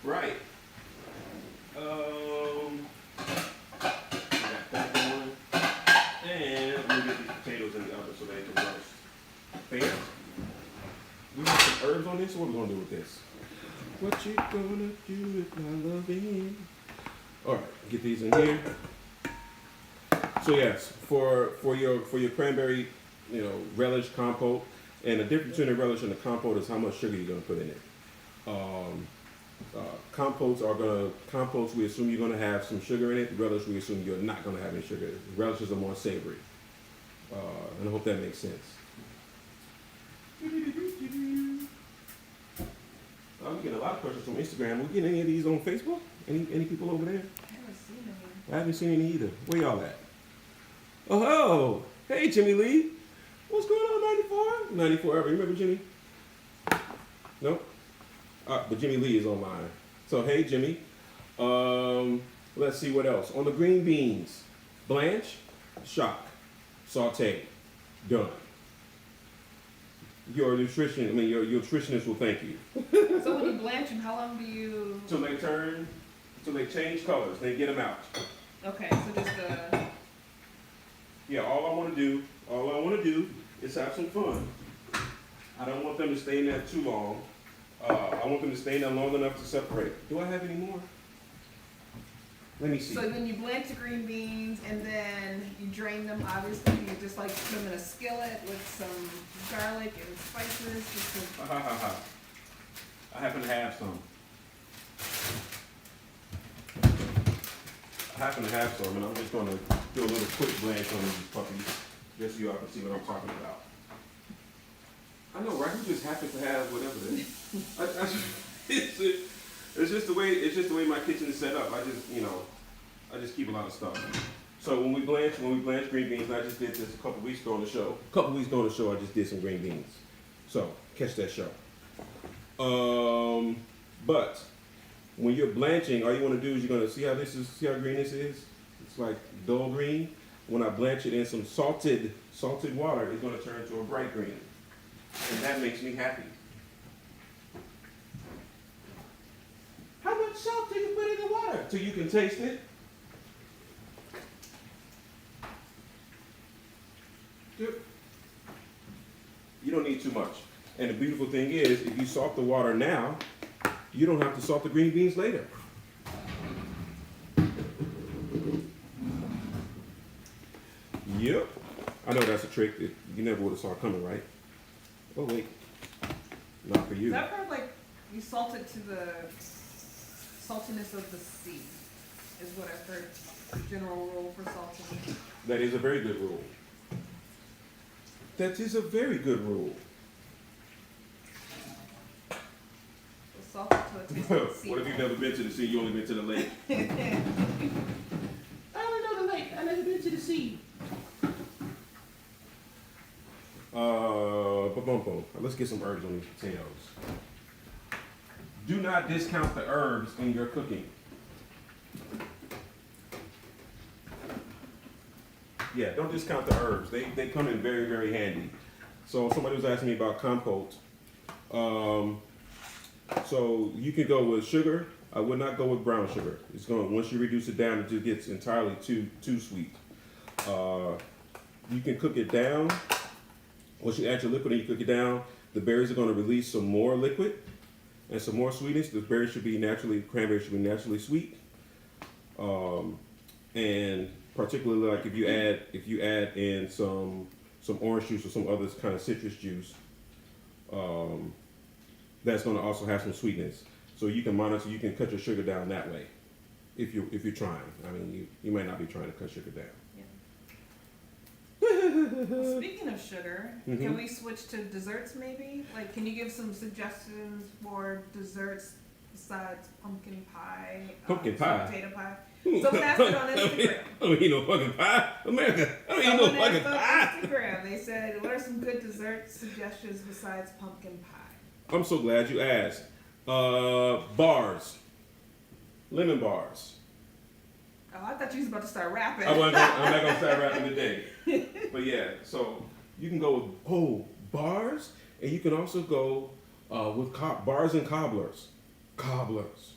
Right. Got that going. And let me get these potatoes in the oven so they can roast. Fair? We got some herbs on this, so what are we gonna do with this? What you gonna do with my loving? Alright, get these in here. So yes, for your cranberry, relish compote, and the difference between the relish and the compote is how much sugar you're gonna put in it. Compotes we assume you're gonna have some sugar in it. Relish we assume you're not gonna have any sugar. Relishes are more savory, and I hope that makes sense. We get a lot of questions from Instagram. We get any of these on Facebook? Any people over there? I haven't seen any either. Where y'all at? Oh, hey Jimmy Lee. What's going on, 94? 94 ever. Remember Jimmy? No? But Jimmy Lee is online. So hey Jimmy. Let's see what else. On the green beans, blanch, shock, saute, done. Your nutritionist will thank you. So when you blanch them, how long do you? Till they change colors. They get them out. Okay, so just Yeah, all I want to do is have some fun. I don't want them to stay in there too long. I want them to stay in there long enough to separate. Do I have any more? Let me see. So then you blanch the green beans and then you drain them. Obviously, you just like put them in a skillet with some garlic and spices. I happen to have some. And I'm just going to do a little quick blanch on these puppies, just so y'all can see what I'm talking about. I know, right? Who just happens to have whatever it is. It's just the way my kitchen is set up. I just keep a lot of stuff. So when we blanch green beans, I just did this a couple weeks ago on the show. I just did some green beans. So catch that show. But when you're blanching, all you want to do is you're gonna see how green this is. It's like dull green. When I blanch it in some salted water, it's gonna turn to a bright green, and that makes me happy. How much salt do you put in the water till you can taste it? Good. You don't need too much. And the beautiful thing is, if you salt the water now, you don't have to salt the green beans later. Yep. I know that's a trick that you never would have saw coming, right? Oh wait, not for you. Is that part like you salt it to the saltiness of the sea? Is what I've heard. The general rule for salting. That is a very good rule. That is a very good rule. Salt it to the taste of the sea. What if you've never been to the sea? You only been to the lake. I only know the lake. I never been to the sea. Let's get some herbs on these potatoes. Do not discount the herbs in your cooking. Yeah, don't discount the herbs. They come in very, very handy. So somebody was asking me about compote. So you can go with sugar. I would not go with brown sugar. It's going once you reduce it down, it just gets entirely too sweet. You can cook it down. Once you add your liquid and you cook it down, the berries are going to release some more liquid and some more sweetness. The berries should be cranberry should be naturally sweet. And particularly like if you add in some orange juice or some other kind of citrus juice, that's going to also have some sweetness. So you can monitor, you can cut your sugar down that way if you're trying. I mean, you might not be trying to cut sugar down. Well, speaking of sugar, Mm-hmm. can we switch to desserts maybe? Like, can you give some suggestions for desserts besides pumpkin pie? Pumpkin sweet pie? Potato pie. Someone asked it on Instagram. I don't eat no fucking pie, America. I don't eat no Someone fucking asked on pie. Instagram. They said, "What are some good dessert suggestions besides pumpkin pie?" I'm so glad you asked. Bars, lemon bars. Oh, I thought you was about to start rapping. I'm not gonna start rapping today. But yeah, so you can go with bars, and you can also go with bars and cobblers. Cobblers.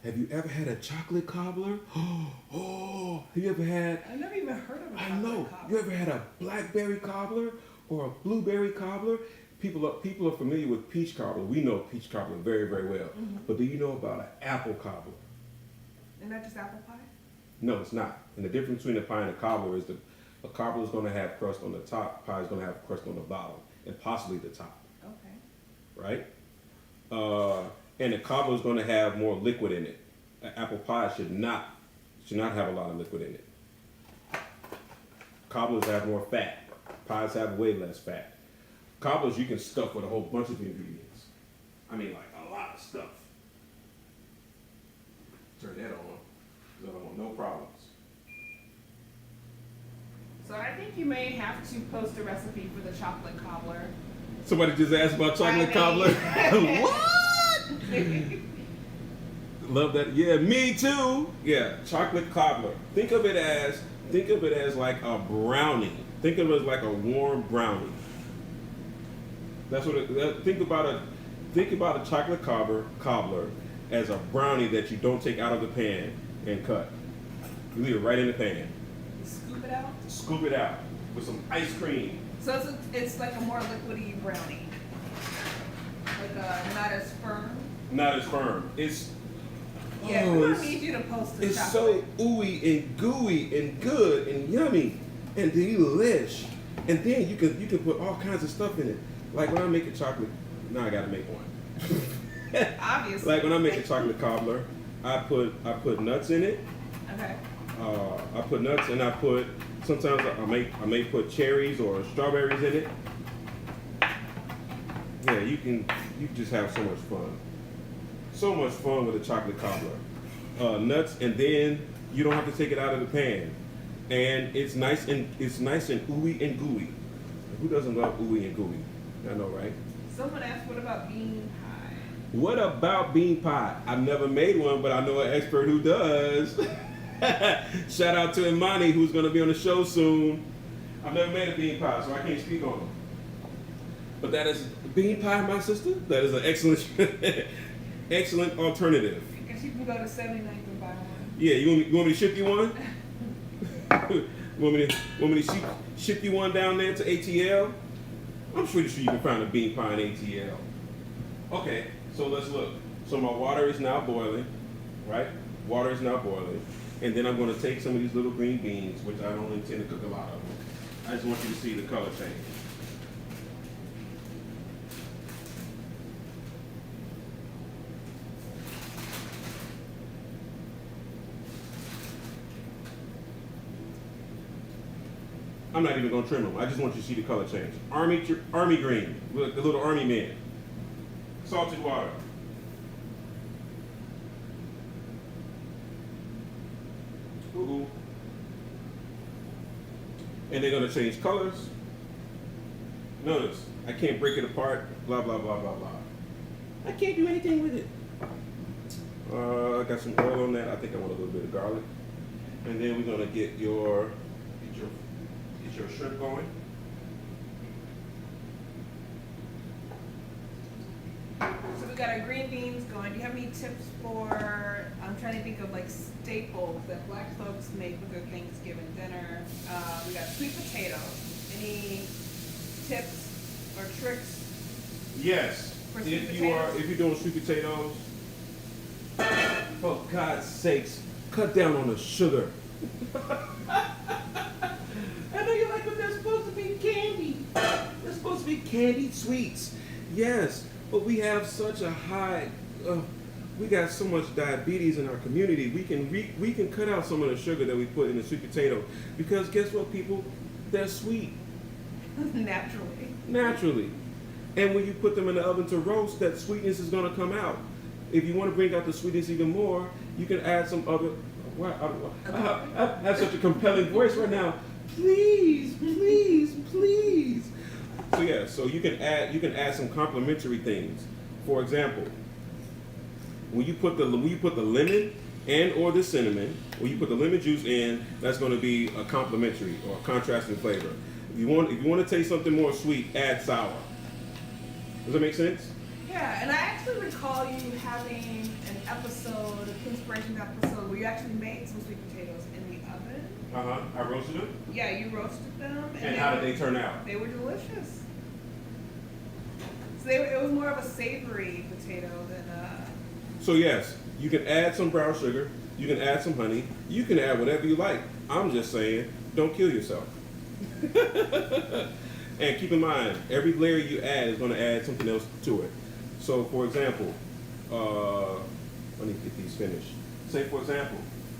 Have you ever had a chocolate cobbler? Oh, have you ever had? I've never even heard of a I chocolate know. cobbler. You ever had a blackberry cobbler or a blueberry cobbler? People are familiar with peach cobbler. We know peach cobbler very, very well. Mm-hmm. But do you know about an apple cobbler? Isn't that just apple pie? No, it's not. And the difference between a pie and a cobbler is a cobbler is going to have crust on the top, pie is going to have crust on the bottom, and possibly the top, Okay. right? And a cobbler is going to have more liquid in it. An apple pie should not have a lot of liquid in it. Cobblers have more fat. Pies have way less fat. Cobblers you can stuff with a whole bunch of ingredients. I mean, like a lot of stuff. Turn that on. 'Cause I don't want no problems. So I think you may have to post a recipe for the chocolate cobbler. Somebody just asked about chocolate cobbler. What? Love that. Yeah, me too. Yeah, chocolate cobbler. Think of it as like a brownie. Think of it as like a warm brownie. That's what think about a chocolate cobbler as a brownie that you don't take out of the pan and cut. You leave it right in the pan. Scoop it out. Scoop it out with some ice cream. So it's like a more liquidy brownie. Like not as firm. Not as firm. It's Yeah, we're gonna need you to post the It's chocolate. so ooey and gooey and good and yummy and delish. And then you can put all kinds of stuff in it. Like when I make a chocolate, now I gotta make one. Obviously. Like when I make a chocolate cobbler, I put nuts in it. Okay. I put nuts and sometimes I may put cherries or strawberries in it. Yeah, you just have so much fun. So much fun with a chocolate cobbler. Nuts, and then you don't have to take it out of the pan. And it's nice and ooey and gooey. Who doesn't love ooey and gooey? I know, right? Someone asked, what about bean pie? What about bean pie? I've never made one, but I know an expert who does. Shout out to Imani, who's going to be on the show soon. I've never made a bean pie, so I can't speak on it. But that is bean pie, my sister. That is an excellent alternative. I guess you can go to 79th and buy one. Yeah, you want me to ship you one? want me to ship you one down there to ATL? I'm pretty sure you can find a bean pie in ATL. Okay, so let's look. So my water is now boiling, right? Water is now boiling. And then I'm going to take some of these little green beans, which I don't intend to cook a lot of them. I just want you to see the color change. I'm not even gonna trim them. I just want you to see the color change. Army green, look, the little army man. Salted water. Ooh. And they're gonna change colors. Notice, I can't break it apart. Blah blah blah blah blah. I can't do anything with it. I got some oil on that. I think I want a little bit of garlic. And then we're gonna get your Is your shrimp going? So we got our green beans going. Do you have any tips for, I'm trying to think of like staples that black folks make with their Thanksgiving dinner. We got sweet potatoes. Any tips or tricks? Yes. For sweet If potatoes? you're doing sweet potatoes, for God's sakes, cut down on the sugar. I know you're like, but they're supposed to be candy. They're supposed to be candied sweets. Yes, but we have such a high, we got so much diabetes in our community. We can cut out some of the sugar that we put in the sweet potato because guess what, people? They're sweet. Naturally. And when you put them in the oven to roast, that sweetness is going to come out. If you want to bring out the sweetness even more, you can add some other. I have such a compelling voice right now. Please. So yeah, so you can add some complementary things. For example, when you put the lemon and or the cinnamon, when you put the lemon juice in, that's going to be a complementary or a contrasting flavor. If you want to taste something more sweet, add sour. Does that make sense? Yeah, and I actually recall you having an episode, an inspiration episode, where you actually made some sweet potatoes in the oven. I roasted them. Yeah, you roasted them. And how did they turn out? They were delicious. So it was more of a savory potato than a... So yes, you can add some brown sugar. You can add some honey. You can add whatever you like. I'm just saying, don't kill yourself. And keep in mind, every layer you add is going to add something else to it. So, for example, let me get these finished. Say, for example,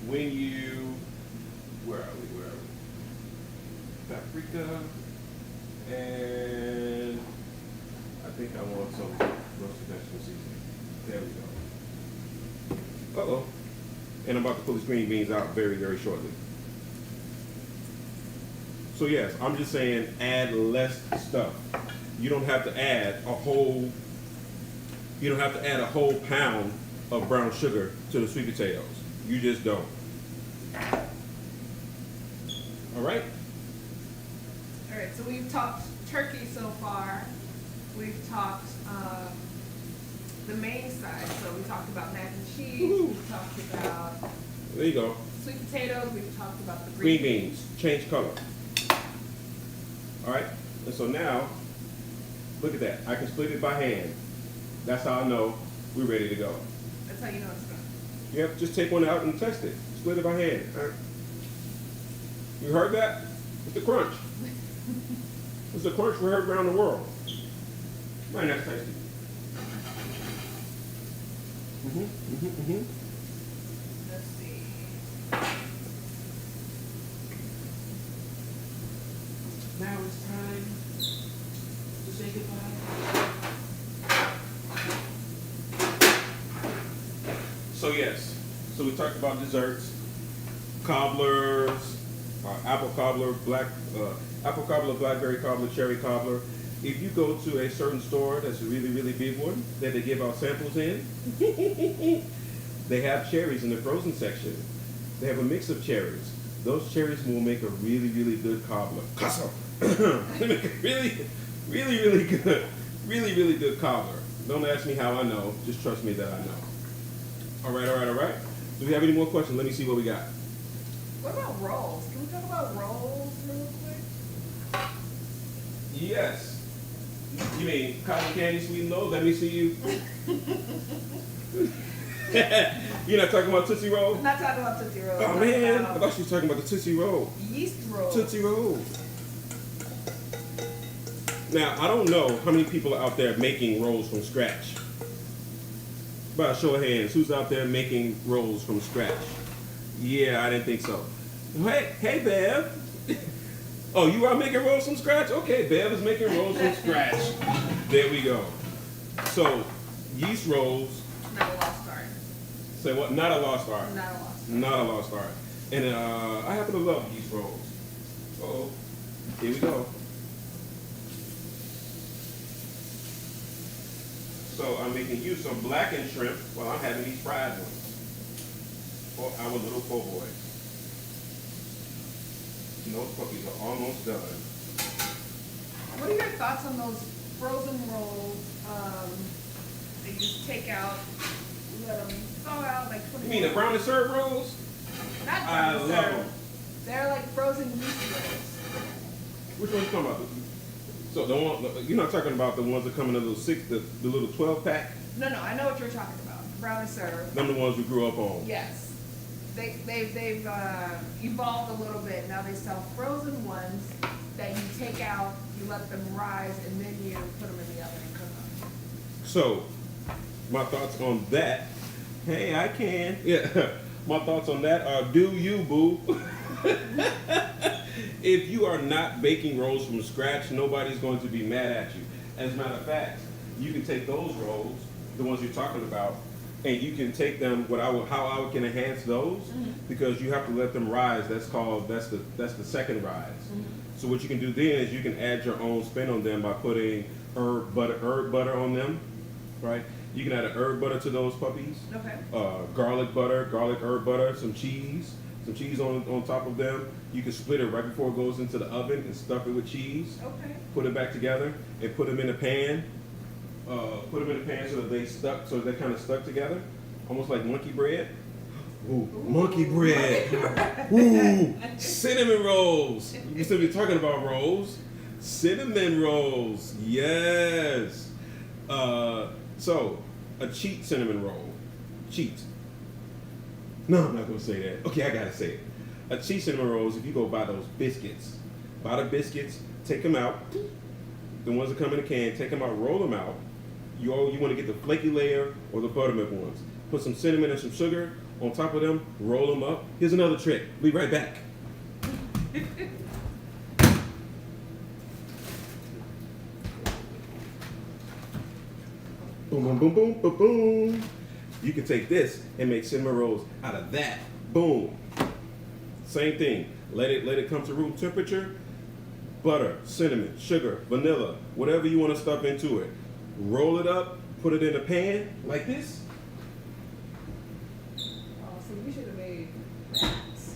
when you, where are we? Paprika, and I think I want some roasted vegetable seasoning. There we go. Uh-oh. And I'm about to pull these green beans out very, very shortly. So yes, I'm just saying add less stuff. You don't have to add a whole pound of brown sugar to the sweet potatoes. You just don't. All right? All right, so we've talked turkey so far. We've talked the main side. So we talked about mac and cheese. Woo-hoo. We've talked about There you go. sweet potatoes. We've talked about the Green beans, change color. All right? And so now, look at that. I can split it by hand. That's how I know we're ready to go. That's how you know it's done. Yep, just take one out and test it. Split it by hand. All right. You heard that? It's the crunch. It's the crunch we heard around the world. Man, that's tasty. Let's see. Now it's time to say goodbye. So yes, so we talked about desserts, cobblers, apple cobbler, blackberry cobbler, cherry cobbler. If you go to a certain store that's a really, really big one that they give out samples in, they have cherries in the frozen section. They have a mix of cherries. Those cherries will make a really, really good cobbler. They make a really, really, really good, really, really good cobbler. Don't ask me how I know. Just trust me that I know. All right. Do we have any more questions? Let me see what we got. What about rolls? Can we talk about rolls real quick? Yes. You mean cotton candy sweet low? Let me see you. You're not talking about Tootsie Roll? I'm not talking about Tootsie Rolls. Oh man, I thought she was talking about the Tootsie Roll. Yeast rolls. Tootsie Roll. Now, I don't know how many people are out there making rolls from scratch. By a show of hands, who's out there making rolls from scratch? Yeah, I didn't think so. Hey, Bev. Oh, you are making rolls from scratch? Okay, Bev is making rolls from scratch. There we go. So, yeast rolls. Not a lost art. Say what? Not a lost art. Not a lost art. Not a lost art. And I happen to love yeast rolls. Oh, here we go. So I'm making you some blackened shrimp while I'm having these fried ones for our little po' boy. And those puppies are almost done. What are your thoughts on those frozen rolls? They just take out, let them thaw out like 20 You mean the brown and syrup rolls? Not I brown love syrup. them. They're like frozen yeast rolls. Which one you talking about? So the one you're not talking about the ones that come in the little the little 12 pack. No, I know what you're talking about. Brown and syrup. Them the ones we grew up on. Yes. They've evolved a little bit. Now they sell frozen ones that you take out, you let them rise, and then you put them in the oven and cook them. So, my thoughts on that. Hey, I can. Yeah. My thoughts on that are do you, boo. If you are not baking rolls from scratch, nobody's going to be mad at you. As a matter of fact, you can take those rolls, the ones you're talking about, and you can take them. How I can enhance those, because you have to let them rise. That's the second rise. So what you can do then is you can add your own spin on them by putting herb butter on them, right? You can add an herb butter to those puppies. Okay. Garlic herb butter, some cheese on top of them. You can split it right before it goes into the oven and stuff it with cheese. Okay. Put it back together and put them in a pan. Put them in a pan so that they kind of stuck together, almost like monkey bread. Ooh, monkey bread. Ooh, cinnamon rolls. You still be talking about rolls. Cinnamon rolls, yes. So, a cheat cinnamon roll. Cheat. No, I'm not gonna say that. Okay, I gotta say it. A cheat cinnamon roll is if you go buy those biscuits. Buy the biscuits, take them out. The ones that come in a can, take them out, roll them out. You want to get the flaky layer or the buttermilk ones. Put some cinnamon and some sugar on top of them, roll them up. Here's another trick. Be right back. Boom, boom, boom, boom, boom, boom. You can take this and make cinnamon rolls out of that. Boom. Same thing. Let it come to room temperature. Butter, cinnamon, sugar, vanilla, whatever you want to stuff into it. Roll it up, put it in a pan like this. Oh, so we should have made wraps.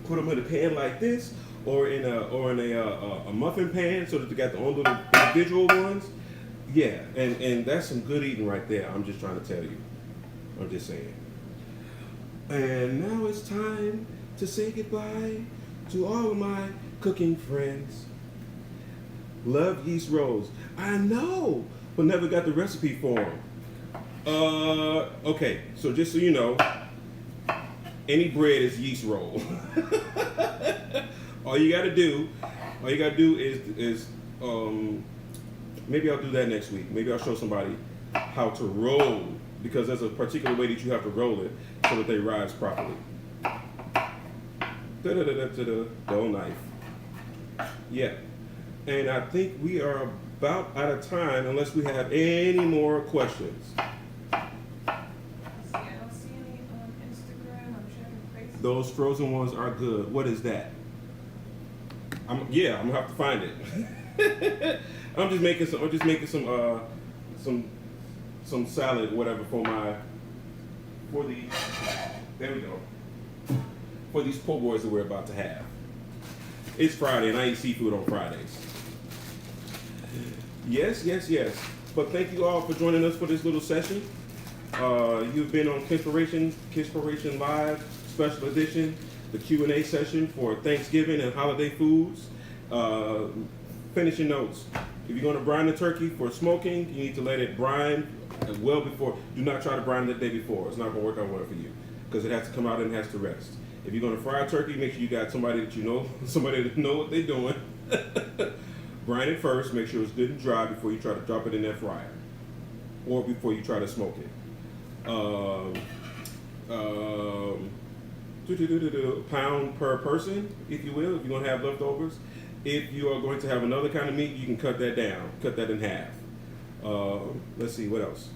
Put them in a pan like this, or in a muffin pan, so that you got the own little individual ones. Yeah, and that's some good eating right there. I'm just trying to tell you. I'm just saying. And now it's time to say goodbye to all of my cooking friends. Love yeast rolls. I know, but never got the recipe for them. Okay, so just so you know, any bread is yeast roll. all you gotta do is maybe I'll do that next week. Maybe I'll show somebody how to roll, because there's a particular way that you have to roll it so that they rise properly. Dough knife. Yeah. And I think we are about out of time unless we have any more questions. I don't see any on Instagram. I'm checking Facebook. Those frozen ones are good. What is that? I'm gonna have to find it. I'm just making some salad, whatever, there we go. For these po' boys that we're about to have. It's Friday and I eat seafood on Fridays. Yes. But thank you all for joining us for this little session. You've been on Kidspiration Live Special Edition, the Q&A session for Thanksgiving and holiday foods. Finishing notes. If you're going to brine the turkey for smoking, you need to let it brine well before. Do not try to brine it the day before. It's not going to work out well for you, because it has to come out and it has to rest. If you're going to fry a turkey, make sure you got somebody that know what they're doing. Brine it first. Make sure it's good and dry before you try to drop it in that fryer, or before you try to smoke it. Pound per person, if you will, if you're going to have leftovers. If you are going to have another kind of meat, you can cut that down, cut that in half. Let's see, what else?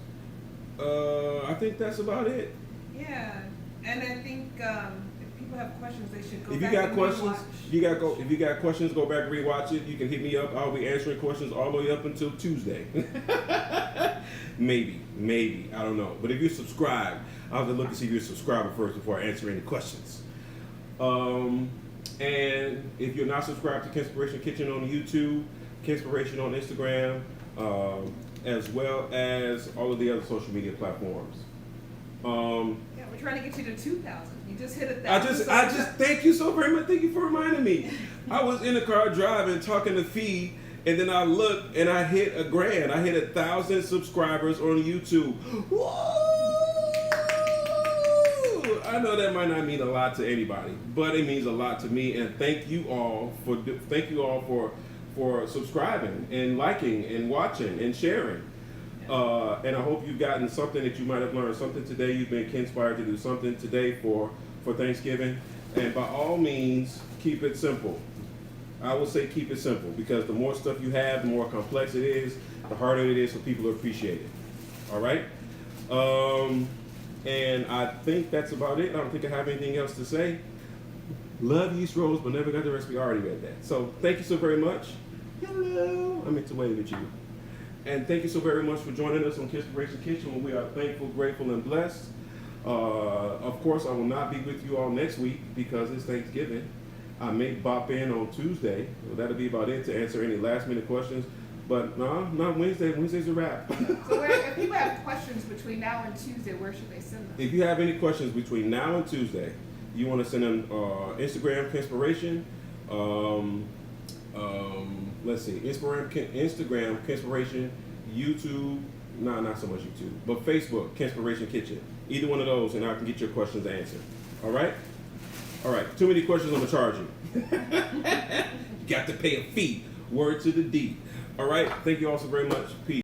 I think that's about it. Yeah, and I think if people have questions, they should go If back you got and questions, rewatch. If you got questions, go back and rewatch it. You can hit me up. I'll be answering questions all the way up until Tuesday. maybe I don't know. But if you're subscribed, I'll have to look and see if you're a subscriber first before I answer any questions. And if you're not subscribed to Kinspiration Kitchen on YouTube, Kinspiration on Instagram, as well as all of the other social media platforms. Yeah, we're trying to get you to 2,000. You just hit 1,000. I just thank you so very much. Thank you for reminding me. I was in the car driving, talking to Fee, and then I looked and I hit 1,000. I hit 1,000 subscribers on YouTube. Woo! I know that might not mean a lot to anybody, but it means a lot to me. And thank you all for subscribing and liking and watching and sharing. And I hope you've gotten something that you might have learned something today. You've been inspired to do something today for Thanksgiving. And by all means, keep it simple. I will say keep it simple, because the more stuff you have, the more complex it is, the harder it is for people to appreciate it. All right? And I think that's about it. I don't think I have anything else to say. Love Yeast Rose, but never got the recipe. I already read that. So thank you so very much. Hello. I meant to wave at you. And thank you so very much for joining us on Kinspiration Kitchen. We are thankful, grateful, and blessed. Of course, I will not be with you all next week because it's Thanksgiving. I may bop in on Tuesday. Well, that'll be about it to answer any last-minute questions. But no, not Wednesday. Wednesday's a wrap. So if people have questions between now and Tuesday, where should they send them? If you have any questions between now and Tuesday, you want to send them Instagram Kinspiration. Let's see, Instagram Kinspiration, YouTube. No, not so much YouTube, but Facebook Kinspiration Kitchen. Either one of those, and I can get your questions answered. All right. All right. Too many questions, I'm gonna charge you. You got to pay a fee. Word to the D. All right. Thank you all so very much. Peace.